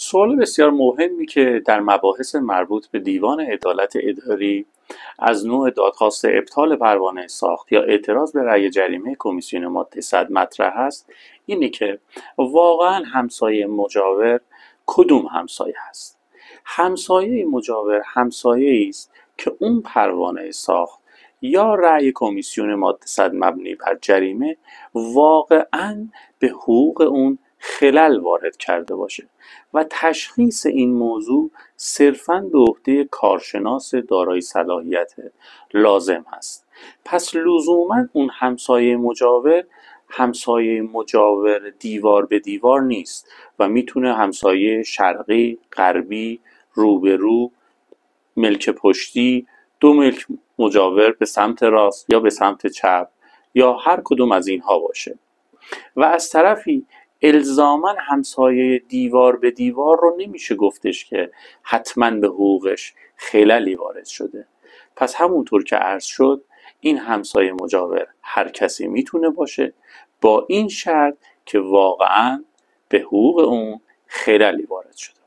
سوال بسیار مهمی که در مباحث مربوط به دیوان عدالت اداری از نوع درخواست ابطال پروانه ساخت یا اعتراض به رأی جریمه کمیسیون ماده 100 مطرح است اینه که واقعا همسایه مجاور کدوم همسایه است. همسایه مجاور همسایه‌ای است که اون پروانه ساخت یا رأی کمیسیون ماده 100 مبنی بر جریمه واقعا به حقوق اون خلل وارد کرده باشه و تشخیص این موضوع صرفاً به عهده کارشناس دارای صلاحیت لازم است. پس لزوماً اون همسایه مجاور دیوار به دیوار نیست و میتونه همسایه شرقی، غربی، روبرو، ملک پشتی، دو ملک مجاور به سمت راست یا به سمت چپ یا هر کدوم از اینها باشه و از طرفی الزاماً همسایه دیوار به دیوار رو نمیشه گفتش که حتماً به حقوقش خللی وارد شده. پس همونطور که عرض شد این همسایه مجاور هر کسی میتونه باشه با این شرط که واقعاً به حقوق اون خللی وارد شده.